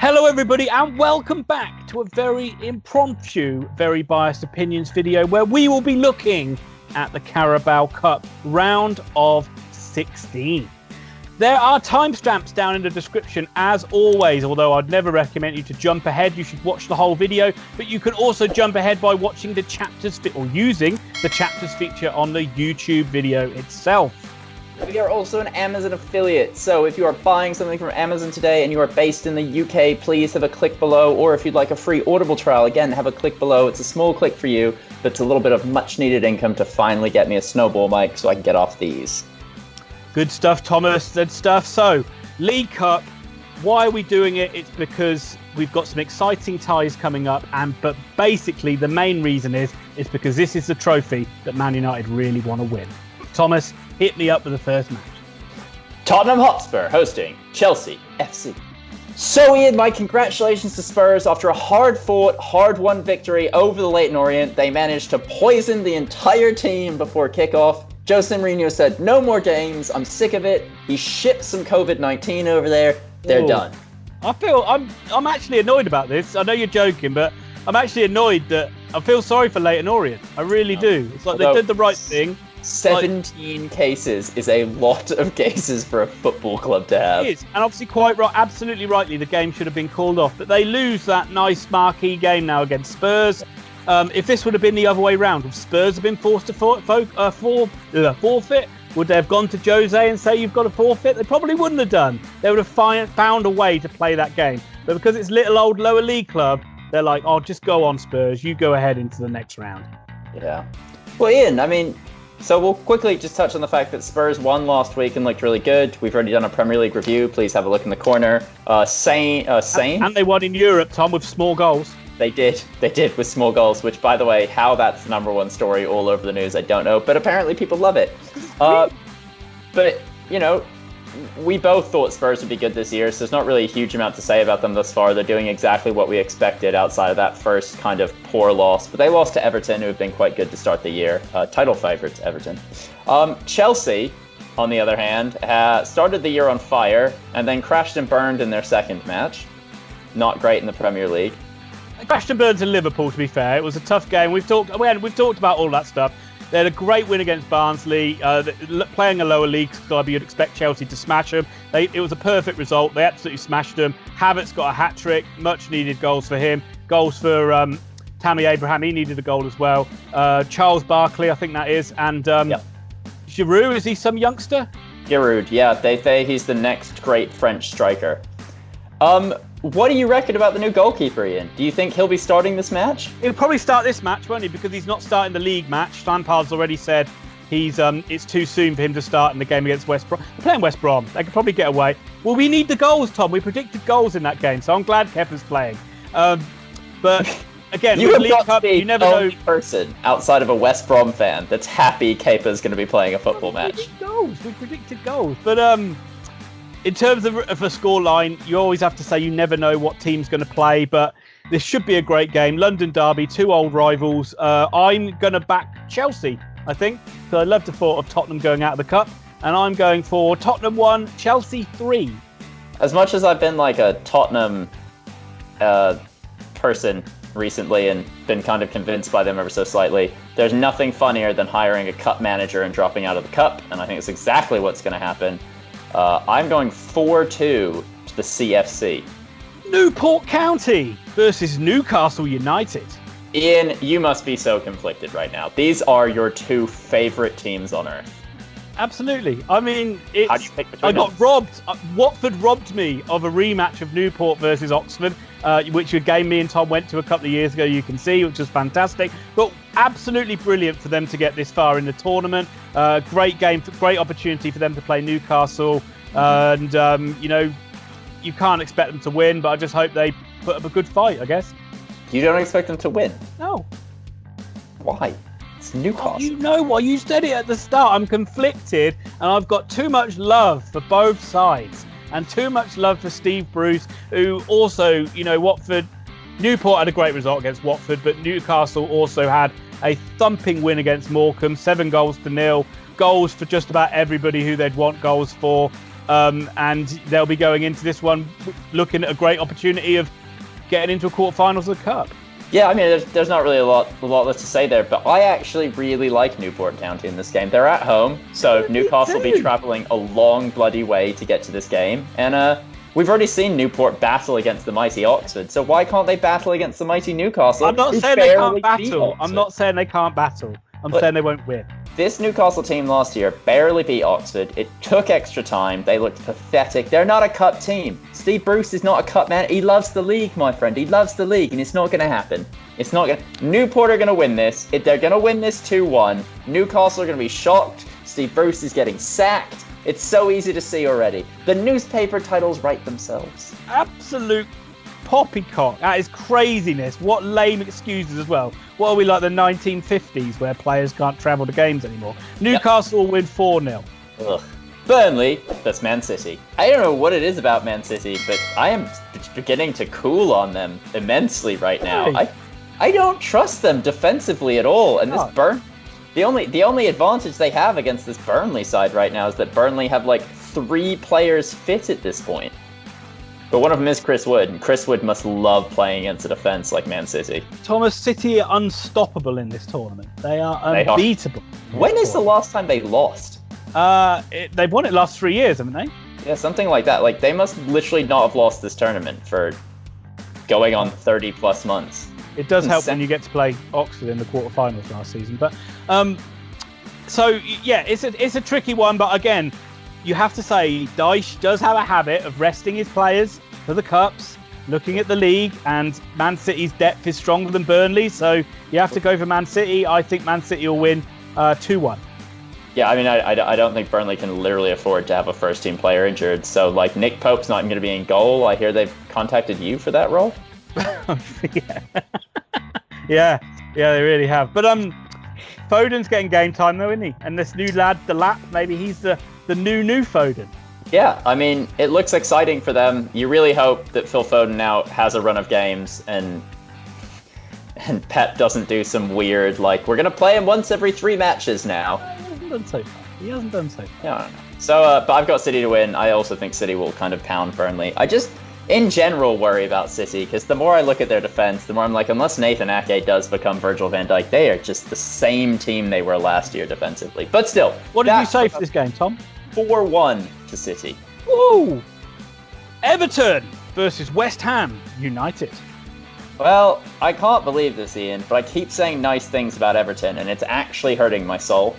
Hello everybody and welcome back to a very impromptu, very biased opinions video where we will be looking at the Carabao Cup round of 16. There are timestamps down in the description as always, although I'd never recommend you to jump ahead. You should watch the whole video, but you can also jump ahead by watching the chapters or using the chapters feature on the YouTube video itself. We are also an Amazon affiliate, so if you are buying something from Amazon today and you are based in the UK, please have a click below, or if you'd like a free Audible trial, again, have a click below. It's a small click for you, but it's a little bit of much needed income to finally get me a snowball mic so I can get off these. Good stuff, Thomas. Good stuff. So, League Cup, why are we doing it? It's because we've got some exciting ties coming up, but basically the main reason is because this is the trophy that Man United really want to win. Thomas, hit me up with the first match. Tottenham Hotspur hosting Chelsea FC. So Ian, my congratulations to Spurs. After a hard-fought, hard-won victory over the Leyton Orient, they managed to poison the entire team before kickoff. Jose Mourinho said, no more games, I'm sick of it. He shipped some COVID-19 over there. They're done. I'm actually annoyed about this. I know you're joking, but I'm actually annoyed that I feel sorry for Leyton Orient. I really do. It's like they did the right thing. 17 cases is a lot of cases for a football club to have. It is, and obviously quite right, absolutely rightly, the game should have been called off. But they lose that nice marquee game now against Spurs. If this would have been the other way round, if Spurs have been forced to forfeit, would they have gone to Jose and say you've got to forfeit? They probably wouldn't have done. They would have found a way to play that game. But because it's little old lower league club, they're like, oh, just go on Spurs. You go ahead into the next round. Yeah. Well, Ian, I mean, so we'll quickly just touch on the fact that Spurs won last week and looked really good. We've already done a Premier League review. Please have a look in the corner. Sane. And they won in Europe, Tom, with small goals. They did with small goals, which, by the way, how that's the number one story all over the news, I don't know. But apparently people love it. But, you know, we both thought Spurs would be good this year, so there's not really a huge amount to say about them thus far. They're doing exactly what we expected outside of that first kind of poor loss. But they lost to Everton, who have been quite good to start the year. Title favourites, Everton. Chelsea, on the other hand, started the year on fire and then crashed and burned in their second match. Not great in the Premier League. Crashed and burned in Liverpool, to be fair. It was a tough game. We've talked about all that stuff. They had a great win against Barnsley. Playing a lower league club, you'd expect Chelsea to smash them. It was a perfect result. They absolutely smashed them. Havertz got a hat-trick. Much needed goals for him. Goals for Tammy Abraham. He needed a goal as well. Charles Barkley, I think that is. And Giroud, is he some youngster? Giroud, yeah. They say he's the next great French striker. What do you reckon about the new goalkeeper, Ian? Do you think he'll be starting this match? He'll probably start this match, won't he? Because he's not starting the league match. Lampard's already said it's too soon for him to start in the game against West Brom. They're playing West Brom. They could probably get away. Well, we need the goals, Tom. We predicted goals in that game, so I'm glad Kepa's playing. But again, you with have League got Cup, to be you never the know. only person outside of a West Brom fan that's happy Kepa's going to be playing a football match. We predicted goals. But in terms of a scoreline, you always have to say you never know what team's going to play, but this should be a great game. London derby, two old rivals. I'm going to back Chelsea, I think, because I love the thought of Tottenham going out of the Cup, and I'm going for Tottenham 1, Chelsea 3. As much as I've been like a Tottenham person recently and been kind of convinced by them ever so slightly, there's nothing funnier than hiring a Cup manager and dropping out of the Cup, and I think it's exactly what's going to happen. I'm going 4-2 to the CFC. Newport County versus Newcastle United. Ian, you must be so conflicted right now. These are your two favorite teams on earth. Absolutely. I mean, how do you pick between I got robbed. Watford robbed me of a rematch of Newport versus Oxford, which a game me and Tom went to a couple of years ago, you can see, which was fantastic. But absolutely brilliant for them to get this far in the tournament. Great game, great opportunity for them to play Newcastle. And, you can't expect them to win, but I just hope they put up a good fight, I guess. You don't expect them to win? No. Why? It's Newcastle. Oh, you know what? You said it at the start. I'm conflicted, and I've got too much love for both sides, and too much love for Steve Bruce, who also, Newport had a great result against Watford, but Newcastle also had a thumping win against Morecambe, 7-0. Goals for just about everybody who they'd want goals for. and they'll be going into this one looking at a great opportunity of getting into a quarterfinals of the Cup. Yeah, I mean, there's not really a lot less to say there, but I actually really like Newport County in this game. They're at home, so Newcastle will be travelling a long bloody way to get to this game, and we've already seen Newport battle against the mighty Oxford, so why can't they battle against the mighty Newcastle? I'm not saying they can't battle. I'm not saying they can't battle. I'm saying they won't win. This Newcastle team last year barely beat Oxford. It took extra time. They looked pathetic. They're not a cup team. Steve Bruce is not a cup man. He loves the league, my friend. He loves the league, and it's not going to happen. It's not going to... Newport are going to win this. They're going to win this 2-1. Newcastle are going to be shocked. Steve Bruce is getting sacked. It's so easy to see already. The newspaper titles write themselves. Absolute poppycock. That is craziness. What lame excuses as well. What are we, like the 1950s where players can't travel to games anymore? Newcastle will win 4-0. Ugh. Burnley, that's Man City. I don't know what it is about Man City, but I am beginning to cool on them immensely right now. Really? I don't trust them defensively at all. And the only advantage they have against this Burnley side right now is that Burnley have like 3 players fit at this point. But one of them is Chris Wood, and Chris Wood must love playing against a defence like Man City. Thomas, City are unstoppable in this tournament. They are unbeatable. When is the last time they lost? They've won it last 3 years, haven't they? Yeah, something like that. Like, they must literally not have lost this tournament for going on 30 plus months. It does help when you get to play Oxford in the quarterfinals last season. But so yeah, it's a tricky one. But again, you have to say Dyche does have a habit of resting his players for the cups, looking at the league, and Man City's depth is stronger than Burnley, so you have to go for Man City. I think Man City will win 2-1. Yeah, I mean, I don't think Burnley can literally afford to have a first-team player injured. So, like, Nick Pope's not even going to be in goal. I hear they've contacted you for that role. yeah, they really have. But Foden's getting game time though, isn't he? And this new lad, the Lap, maybe he's the new Foden. Yeah, I mean, it looks exciting for them. You really hope that Phil Foden now has a run of games and Pep doesn't do some weird, like, we're going to play him once every 3 matches now. He hasn't done so far. Yeah, I don't know. So, but I've got City to win. I also think City will kind of pound Burnley. I just, in general, worry about City, because the more I look at their defense, the more I'm like, unless Nathan Ake does become Virgil van Dijk, they are just the same team they were last year defensively. But still. What did you say for this game, Tom? 4-1 to City. Ooh! Everton versus West Ham United. Well, I can't believe this, Ian, but I keep saying nice things about Everton, and it's actually hurting my soul.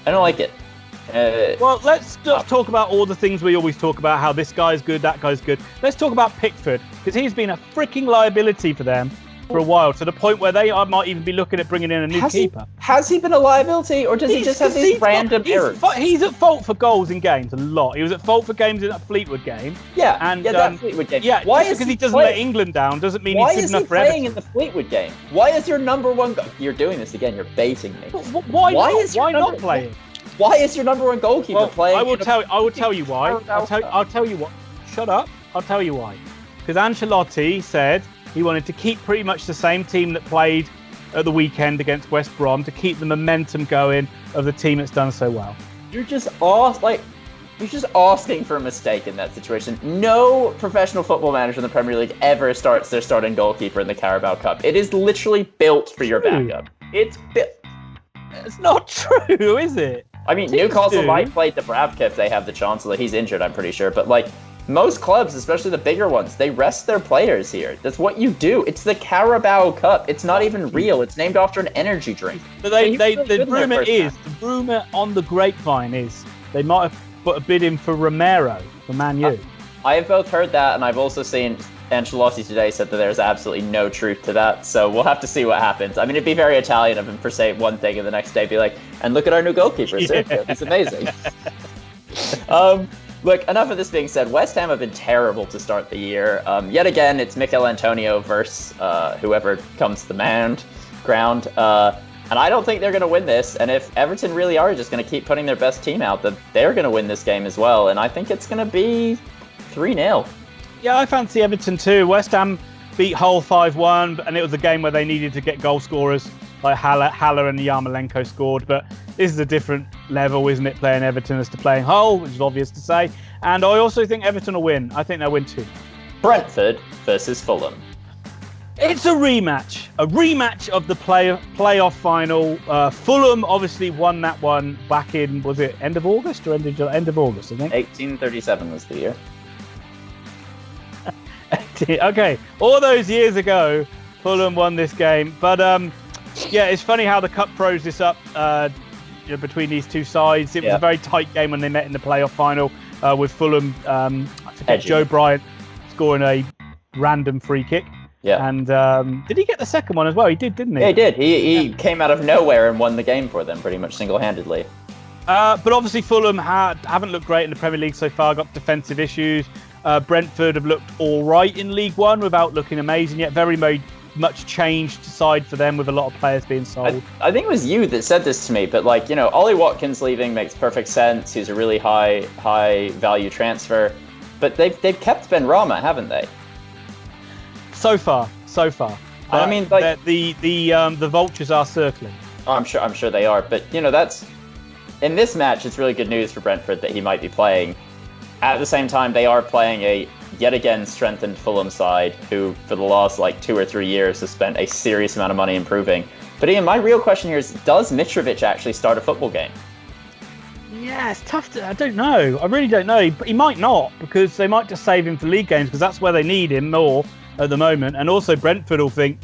I don't like it. Well, let's just talk about all the things we always talk about, how this guy's good, that guy's good. Let's talk about Pickford, because he's been a freaking liability for them for a while, to the point where they might even be looking at bringing in a new keeper. Has he been a liability, or does he just have these random errors? He's at fault for goals in games a lot. He was at fault for games in that Fleetwood game. Yeah, that Fleetwood game. Yeah, why because he doesn't let England down doesn't mean he's good enough for Everton. Why is he playing in the Fleetwood game? Why is your number one... You're doing this again. You're baiting me. Why not playing? Why is your number one goalkeeper playing? I will tell you why. I'll tell you what. Shut up. I'll tell you why. Because Ancelotti said he wanted to keep pretty much the same team that played at the weekend against West Brom to keep the momentum going of the team that's done so well. You're just asking for a mistake in that situation. No professional football manager in the Premier League ever starts their starting goalkeeper in the Carabao Cup. It is literally built for your backup. It's built. It's not true, is it? I mean, Newcastle might play Dubravka if they have the chance, although he's injured, I'm pretty sure. But, like, most clubs, especially the bigger ones, they rest their players here. That's what you do. It's the Carabao Cup. It's not even real. It's named after an energy drink. But the rumour on the grapevine is they might have put a bid in for Romero for Man U. I have both heard that, and I've also seen Ancelotti today said that there's absolutely no truth to that. So we'll have to see what happens. I mean, it'd be very Italian of him for saying one thing and the next day be like, and look at our new goalkeeper, Sergio. It's amazing. Look, enough of this being said, West Ham have been terrible to start the year. Yet again, it's Mikel Antonio versus whoever comes to the ground. And I don't think they're going to win this. And if Everton really are just going to keep putting their best team out, then they're going to win this game as well. And I think it's going to be 3-0. Yeah, I fancy Everton too. West Ham beat Hull 5-1, and it was a game where they needed to get goal scorers like Haller and Yarmolenko scored. But this is a different level, isn't it? Playing Everton as to playing Hull, which is obvious to say. And I also think Everton will win. I think they'll win 2. Brentford versus Fulham. It's a rematch of the playoff final. Fulham obviously won that one back in, was it end of August or end of August, I think? 1837 was the year. Okay, all those years ago, Fulham won this game. But yeah, it's funny how the Cup throws this up between these two sides. It was a very tight game when they met in the playoff final with Fulham. I forget, Joe Bryant scoring a random free kick. Yeah. And did he get the second one as well? He did, didn't he? Yeah, he did. He came out of nowhere and won the game for them pretty much single-handedly. But obviously Fulham haven't looked great in the Premier League so far, got defensive issues. Brentford have looked all right in League One without looking amazing yet. Very much changed side for them with a lot of players being sold. I think it was you that said this to me, but Ollie Watkins leaving makes perfect sense. He's a really high value transfer. But they've kept Ben Rama, haven't they? So far. But I mean, the vultures are circling. Oh, I'm sure they are. But that's in this match. It's really good news for Brentford that he might be playing. At the same time, they are playing a yet again strengthened Fulham side, who for the last 2 or 3 years has spent a serious amount of money improving. But Ian, my real question here is: does Mitrovic actually start a football game? Yeah, it's tough I don't know. I really don't know. But he might not, because they might just save him for league games, because that's where they need him more at the moment. And also Brentford will think,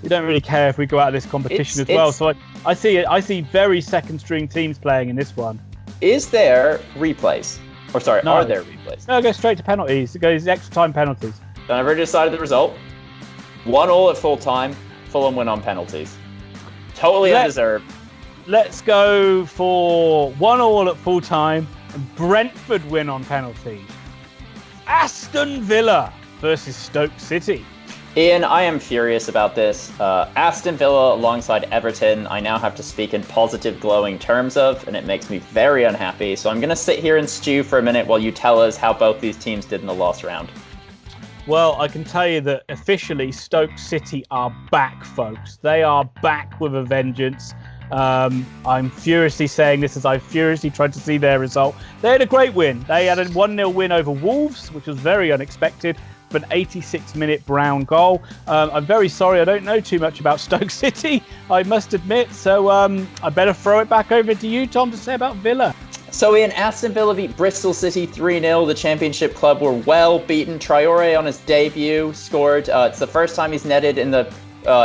we don't really care if we go out of this competition as well. So I see very second string teams playing in this one. Is there replays? Or sorry, no. Are there replays? No, it goes straight to penalties. It goes extra time penalties. Then I've already decided the result. 1-1 at full time. Fulham win on penalties. Totally undeserved. Let's go for 1-1 at full time and Brentford win on penalties. Aston Villa versus Stoke City. Ian, I am furious about this. Aston Villa alongside Everton, I now have to speak in positive, glowing terms of, and it makes me very unhappy. So I'm going to sit here and stew for a minute while you tell us how both these teams did in the last round. Well, I can tell you that officially Stoke City are back, folks. They are back with a vengeance. I'm furiously saying this as I furiously tried to see their result. They had a great win. They had a 1-0 win over Wolves, which was very unexpected. An 86-minute Brown goal. I'm very sorry, I don't know too much about Stoke City, I must admit. So I better throw it back over to you, Tom, to say about Villa. So Ian, Aston Villa beat Bristol City 3-0. The Championship club were well beaten. Traore on his debut scored. It's the first time he's netted in the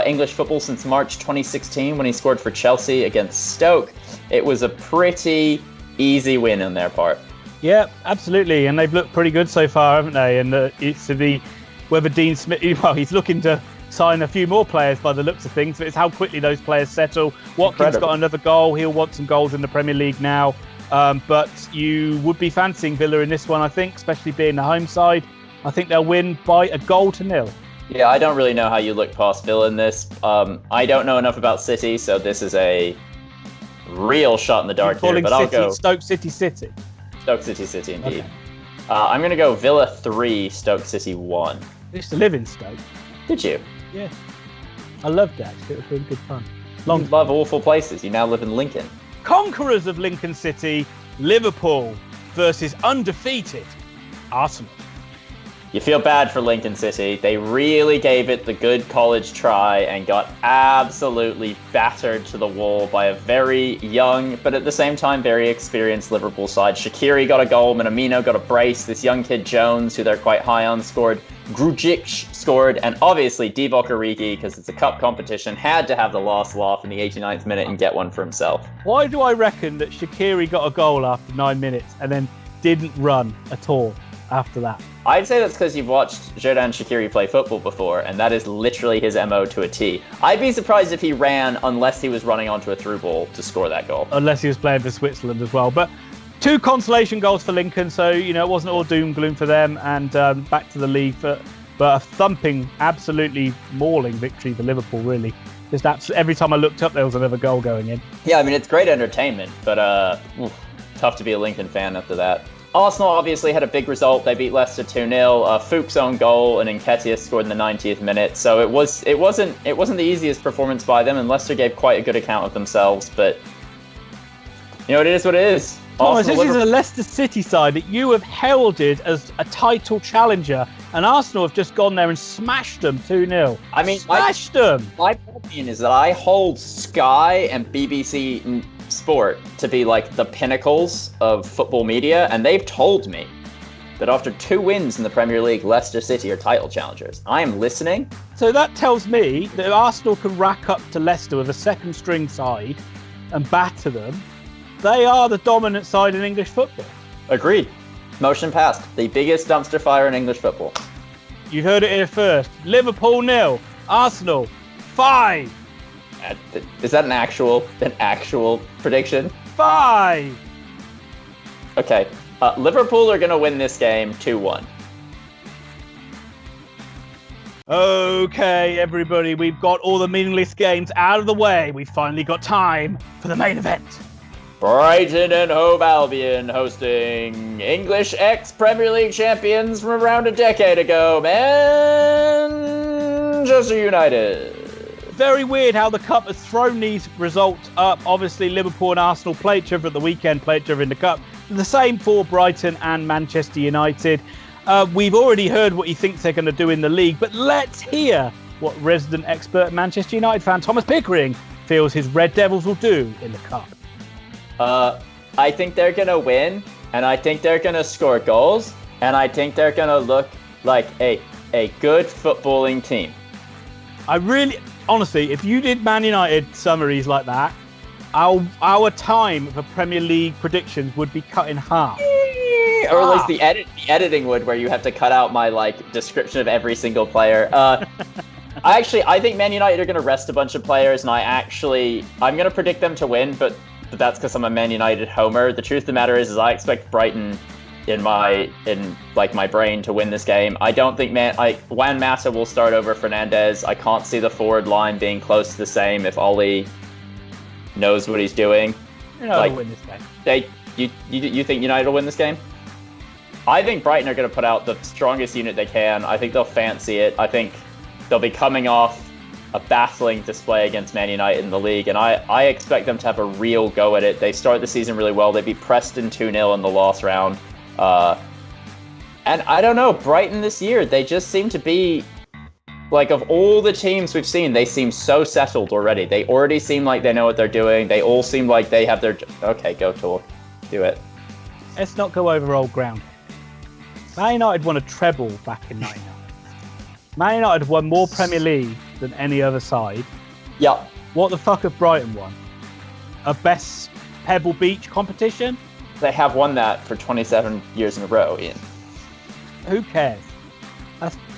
English football since March 2016 when he scored for Chelsea against Stoke. It was a pretty easy win on their part. Yeah, absolutely, and they've looked pretty good so far, haven't they? And it's whether Dean Smith, well, he's looking to sign a few more players by the looks of things, but it's how quickly those players settle. Watkins got another goal. He'll want some goals in the Premier League now, but you would be fancying Villa in this one, I think, especially being the home side. I think they'll win by 1-0. Yeah, I don't really know how you look past Villa in this. I don't know enough about City, so this is a real shot in the dark here, but I'll go Stoke City. Stoke City, indeed. Okay. I'm going to go Villa 3, Stoke City 1. I used to live in Stoke. Did you? Yeah. I loved it, actually. It was really good fun. You love awful places. You now live in Lincoln. Conquerors of Lincoln City, Liverpool versus undefeated Arsenal. You feel bad for Lincoln City. They really gave it the good college try and got absolutely battered to the wall by a very young, but at the same time, very experienced Liverpool side. Shaqiri got a goal, Minamino got a brace. This young kid Jones, who they're quite high on, scored. Grujic scored, and obviously Divock Origi, because it's a cup competition, had to have the last laugh in the 89th minute and get one for himself. Why do I reckon that Shaqiri got a goal after 9 minutes and then didn't run at all after that? I'd say that's because you've watched Xherdan Shaqiri play football before, and that is literally his MO to a T. I'd be surprised if he ran unless he was running onto a through ball to score that goal. Unless he was playing for Switzerland as well. But 2 consolation goals for Lincoln, so it wasn't all doom gloom for them, and back to the league. But a thumping, absolutely mauling victory for Liverpool, really. Just every time I looked up, there was another goal going in. Yeah, I mean, it's great entertainment, but tough to be a Lincoln fan after that. Arsenal obviously had a big result. They beat Leicester 2-0. Fuchs' own goal and Nketiah scored in the 90th minute. So it wasn't the easiest performance by them, and Leicester gave quite a good account of themselves. But You know, it is what it is. Thomas, this is a Leicester City side that you have heralded as a title challenger, and Arsenal have just gone there and smashed them 2-0. I mean, smashed them. My opinion is that I hold Sky and BBC Sport to be like the pinnacles of football media, and they've told me that after 2 wins in the Premier League, Leicester City are title challengers. I am listening. So that tells me that Arsenal can rack up to Leicester with a second string side and batter them. They are the dominant side in English football. Agreed. Motion passed. The biggest dumpster fire in English football. You heard it here first. Liverpool 0, Arsenal 5. Is that an actual prediction? 5. Okay. Liverpool are going to win this game 2-1. Okay, everybody, we've got all the meaningless games out of the way. We've finally got time for the main event. Brighton and Hove Albion hosting English ex-Premier League champions from around a decade ago, Manchester United. Very weird how the Cup has thrown these results up. Obviously, Liverpool and Arsenal play each other at the weekend, play each other in the Cup. The same for Brighton and Manchester United. We've already heard what he thinks they're going to do in the league, but let's hear what resident expert Manchester United fan Thomas Pickering feels his Red Devils will do in the Cup. I think they're going to win, and I think they're going to score goals, and I think they're going to look like a good footballing team. Honestly, if you did Man United summaries like that, our time for Premier League predictions would be cut in half. Or at least the editing would, where you have to cut out my description of every single player. I think Man United are going to rest a bunch of players, and I'm going to predict them to win, but that's because I'm a Man United homer. The truth of the matter is I expect Brighton in my brain to win this game. I don't think Juan Mata will start over Fernandez. I can't see the forward line being close to the same if Oli knows what he's doing. United will win this game. You think United will win this game? I think Brighton are going to put out the strongest unit they can. I think they'll fancy it. I think they'll be coming off a baffling display against Man United in the league, and I expect them to have a real go at it. They start the season really well. They beat Preston 2-0 in the last round. And I don't know, Brighton this year, they just seem to be, of all the teams we've seen, they seem so settled already. They already seem like they know what they're doing. They all seem like they have their... Okay, go Tor. Do it. Let's not go over old ground. Man United won a treble back in 99. Man United have won more Premier League than any other side. Yeah. What the fuck have Brighton won? A best Pebble Beach competition? They have won that for 27 years in a row, Ian. Who cares?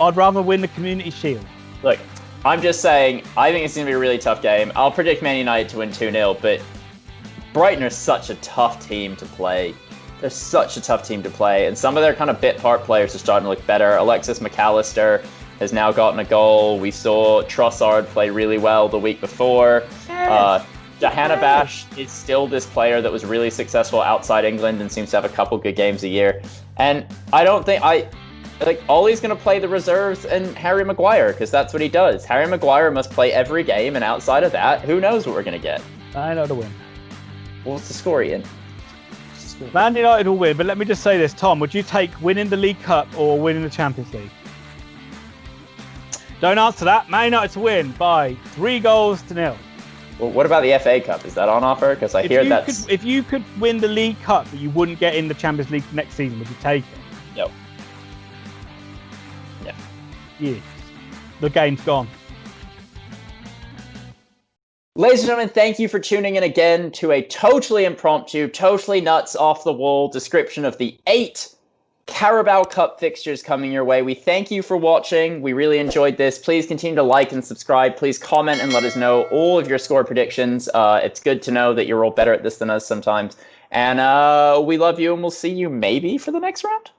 I'd rather win the Community Shield. Look, I'm just saying, I think it's going to be a really tough game. I'll predict Man United to win 2-0, but Brighton are such a tough team to play. They're such a tough team to play, and some of their kind of bit part players are starting to look better. Alexis McAllister has now gotten a goal. We saw Trossard play really well the week before. Jahanabash is still this player that was really successful outside England and seems to have a couple good games a year. And I don't think Ollie's going to play the reserves and Harry Maguire, because that's what he does. Harry Maguire must play every game, and outside of that, who knows what we're going to get. I know to win. What's the score, Ian? Man United will win, but let me just say this, Tom, would you take winning the League Cup or winning the Champions League? Don't answer that. Man United to win by 3-0. Well, what about the FA Cup? Is that on offer? Because I hear that's... If you could win the League Cup, but you wouldn't get in the Champions League next season, would you take it? No. Yeah. Yes. The game's gone. Ladies and gentlemen, thank you for tuning in again to a totally impromptu, totally nuts, off-the-wall description of the 8 Carabao Cup fixtures coming your way. We thank you for watching. We really enjoyed this. Please continue to like and subscribe. Please comment and let us know all of your score predictions. It's good to know that you're all better at this than us sometimes. And we love you, and we'll see you maybe for the next round.